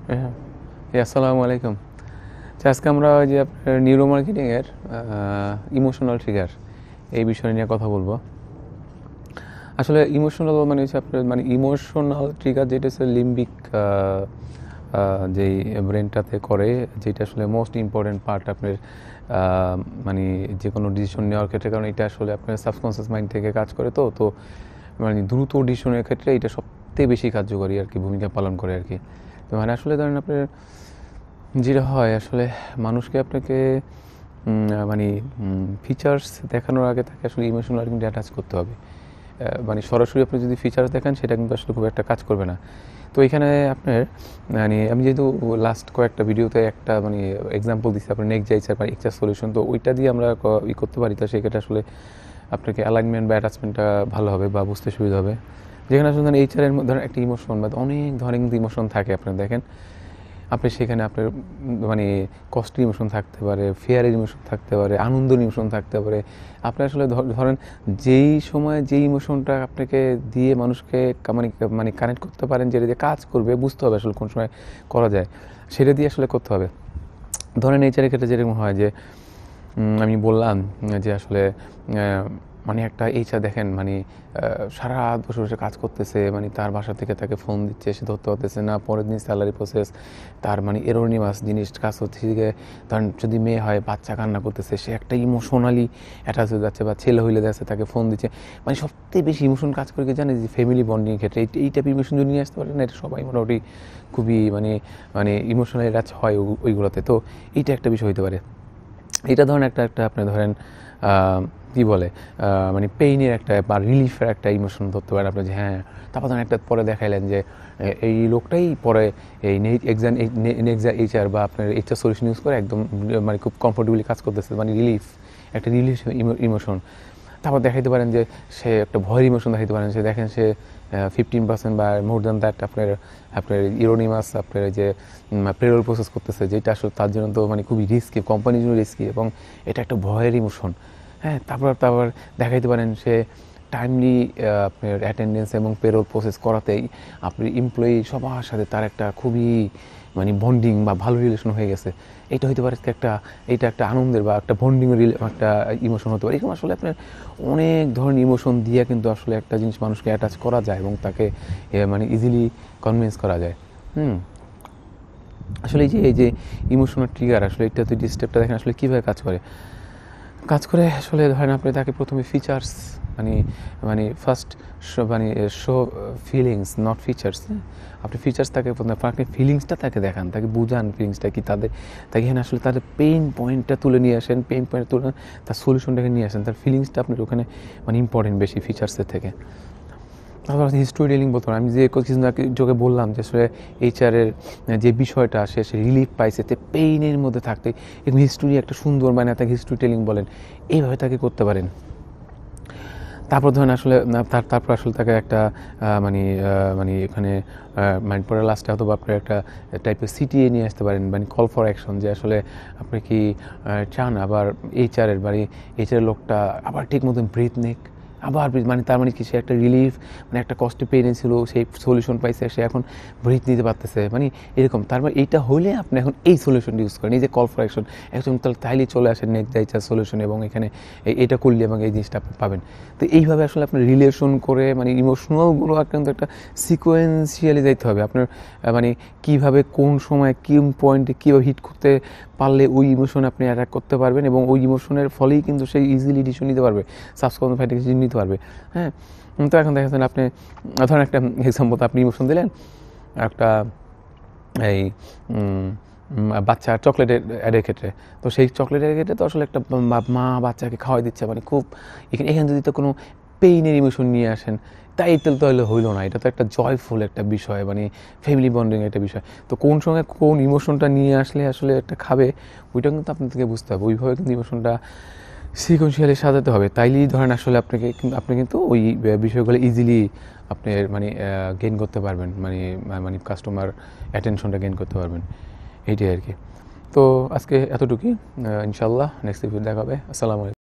হ্যাঁ, আসসালামু আলাইকুম। আজকে আমরা ওই যে আপনার নিউরো মার্কেটিংয়ের ইমোশনাল ট্রিগার এই বিষয় নিয়ে কথা বলবো। আসলে ইমোশনাল মানে হচ্ছে আপনার মানে ইমোশনাল ট্রিগার যেটা হচ্ছে লিম্বিক যেই ব্রেনটাতে করে, যেটা আসলে মোস্ট ইম্পর্টেন্ট পার্ট আপনার মানে যে কোনো ডিসিশন নেওয়ার ক্ষেত্রে, কারণ এটা আসলে আপনার সাবকনসিয়াস মাইন্ড থেকে কাজ করে। তো তো মানে দ্রুত ডিসিশনের ক্ষেত্রে এটা সবথেকে বেশি কার্যকরী আর কি ভূমিকা পালন করে আর কি। তো মানে আসলে ধরেন আপনার যেটা হয় আসলে মানুষকে আপনাকে মানে ফিচার্স দেখানোর আগে তাকে আসলে ইমোশনাল কিন্তু অ্যাটাচ করতে হবে। মানে সরাসরি আপনি যদি ফিচার্স দেখেন সেটা কিন্তু আসলে খুব একটা কাজ করবে না। তো এখানে আপনার মানে আমি যেহেতু লাস্ট কয়েকটা ভিডিওতে একটা মানে এক্সাম্পল দিচ্ছি আপনার নেক্সাইচার বা এক্সার সলিউশন, তো ওইটা দিয়ে আমরা করতে পারি। তো সেক্ষেত্রে আসলে আপনাকে অ্যালাইনমেন্ট বা অ্যাটাচমেন্টটা ভালো হবে বা বুঝতে সুবিধা হবে। যেখানে আসলে এইচআরের মধ্যে একটা ইমোশন বা অনেক ধরনের কিন্তু ইমোশন থাকে। আপনার দেখেন আপনি সেখানে আপনার মানে কষ্টের ইমোশন থাকতে পারে, ফেয়ারের ইমোশন থাকতে পারে, আনন্দের ইমোশন থাকতে পারে। আপনি আসলে ধরেন যেই সময় যেই ইমোশনটা আপনাকে দিয়ে মানুষকে মানে মানে কানেক্ট করতে পারেন, যেটা দিয়ে কাজ করবে, বুঝতে হবে আসলে কোন সময় করা যায়, সেটা দিয়ে আসলে করতে হবে। ধরেন নেচারের ক্ষেত্রে যেরকম হয় যে আমি বললাম যে আসলে মানে একটা এইচআর দেখেন মানে সারা রাত বসে বসে কাজ করতেছে, মানে তার বাসা থেকে তাকে ফোন দিচ্ছে, সে ধরতে পারতেছে না, পরের দিন স্যালারি প্রসেস, তার মানে এরোনিমাস জিনিস কাজ হচ্ছে। সেদিকে ধরেন যদি মেয়ে হয় বাচ্চা কান্না করতেছে, সে একটা ইমোশনালি অ্যাটাচ হয়ে যাচ্ছে, বা ছেলে হইলে যাচ্ছে তাকে ফোন দিচ্ছে। মানে সবথেকে বেশি ইমোশন কাজ করে কি জানে, যে ফ্যামিলি বন্ডিংয়ের ক্ষেত্রে এই টাইপের ইমোশন যদি নিয়ে আসতে পারে না, এটা সবাই মোটামুটি খুবই মানে মানে ইমোশনালি অ্যাটাচ হয় ওইগুলোতে। তো এইটা একটা বিষয় হতে পারে। এটা ধরেন একটা আপনি ধরেন কী বলে মানে পেইনের একটা বা রিলিফের একটা ইমোশন ধরতে পারেন আপনি, যে হ্যাঁ। তারপর ধরেন একটা পরে দেখাইলেন যে এই লোকটাই পরে এই নেক্সট এইচআর বা আপনার এইচআর সলিউশন ইউজ করে একদম মানে খুব কমফোর্টেবলি কাজ করতেছে, মানে রিলিফ, একটা রিলিফ ইমোশন। তারপর দেখাইতে পারেন যে সে একটা ভয়ের ইমোশন দেখাইতে পারেন, সে দেখেন সে 15% বা মোর দ্যান দ্যাট আপনার ইরোনিমাস আপনার যে পেরোল প্রসেস করতেছে, যেটা আসলে তার জন্য তো মানে খুবই রিস্কি, কোম্পানির জন্য রিস্কি, এবং এটা একটা ভয়ের ইমোশন। হ্যাঁ, তারপর দেখাইতে পারেন সে টাইমলি আপনার অ্যাটেন্ডেন্স এবং পেরোল প্রসেস করাতেই আপনার এমপ্লয়ি সবার সাথে তার একটা খুবই মানে বন্ডিং বা ভালো রিলেশন হয়ে গেছে। এটা হতে পারে এটা একটা আনন্দের বা একটা বন্ডিংয়ের একটা ইমোশন হতে পারে। এরকম আসলে আপনার অনেক ধরনের ইমোশন দিয়ে কিন্তু আসলে একটা জিনিস মানুষকে অ্যাটাচ করা যায় এবং তাকে মানে ইজিলি কনভিন্স করা যায়। আসলে এই যে ইমোশনাল ট্রিগার, আসলে এটা তো স্টেপটা দেখেন আসলে কীভাবে কাজ করে আসলে ধরেন আপনি তাকে প্রথমে ফিচার্স মানে মানে ফার্স্ট মানে শো ফিলিংস নট ফিচার্স। আপনি ফিচার্স তাকে প্রথমে আপনি ফিলিংসটা তাকে দেখান, তাকে বুঝান ফিলিংসটা কি, তাকে এখানে আসলে তাদের পেইন পয়েন্টটা তুলে নিয়ে আসেন, পেইন পয়েন্ট তুলে তার সলিউশনটাকে নিয়ে আসেন, তার ফিলিংসটা আপনার ওখানে মানে ইম্পর্টেন্ট বেশি ফিচার্সের থেকে। তারপর হিস্টোরি টেলিং বলতে পারেন। আমি যে কিছুদিন আগে বললাম যে আসলে এইচআরের যে বিষয়টা সে রিলিফ পাইছে, তে পেইনের মধ্যে থাকতে এবং হিস্টোরি একটা সুন্দর মানে তাকে হিস্টোরি টেলিং বলেন, এইভাবে তাকে করতে পারেন। তারপর ধরেন আসলে তারপর আসলে তাকে একটা মানে মানে এখানে মানে পরে লাস্টে অথবা আপনার একটা টাইপের সিটিএ নিয়ে আসতে পারেন, মানে কল ফর অ্যাকশন, যে আসলে আপনি কি চান আবার এইচআরের মানে এইচআরের লোকটা আবার ঠিক মতন ব্রিথ নেক, আবার মানে তার মানে কি সে একটা রিলিফ, মানে একটা কষ্টে পেইনে ছিল, সেই সলিউশন পাইছে, সে এখন ব্রিথ নিতে পারতেছে, মানে এরকম। তার মানে এইটা হলে আপনি এখন এই সলিউশনটা ইউজ করেন, এই যে কল ফর অ্যাকশন একদম তাহলেই চলে আসেন নেক্সট এইচআর সলিউশন, এবং এখানে এটা করলে এবং এই জিনিসটা আপনি পাবেন। তো এইভাবে আসলে আপনার রিলেশন করে মানে ইমোশনালগুলো কিন্তু একটা সিকোয়েন্সিয়ালি যাইতে হবে আপনার, মানে কীভাবে কোন সময় কোন পয়েন্টে কীভাবে হিট করতে পারলে ওই ইমোশন আপনি অ্যাটাক করতে পারবেন, এবং ওই ইমোশনের ফলেই কিন্তু সেই ইজিলি ডিসিশন নিতে পারবে, সাবকনশিয়াস মাইন্ড থেকে নিতে পারবে। হ্যাঁ, তো এখন দেখা যাচ্ছে আপনি ধরেন একটা এক্সাম্পল, আপনি ইমোশন দিলেন একটা এই বাচ্চা চকলেটের অ্যাডের ক্ষেত্রে। তো সেই চকলেটের ক্ষেত্রে তো আসলে একটা মা বাচ্চাকে খাওয়াই দিচ্ছে, মানে খুব এখানে যদি তো কোনো পেইনের ইমোশন নিয়ে আসেন, তাই তাহলে হইলো না। এটা তো একটা জয়ফুল একটা বিষয়, মানে ফ্যামিলি বন্ডিং একটা বিষয়। তো কোন সময় কোন ইমোশনটা নিয়ে আসলে আসলে একটা খাবে, ওইটা কিন্তু আপনাদেরকে বুঝতে হবে। ওইভাবে কিন্তু ইমোশনটা সিকোয়েন্সিয়ালি সাজাতে হবে, তাইলেই ধরেন আসলে আপনি কিন্তু ওই বিষয়গুলো ইজিলি আপনি মানে গেইন করতে পারবেন, মানে মানে কাস্টমার অ্যাটেনশনটা গেইন করতে পারবেন। এইটাই আর কি। তো আজকে এতটুকুই, ইনশাল্লাহ নেক্সট ভিডিও দেখা হবে। আসসালামু আলাইকুম।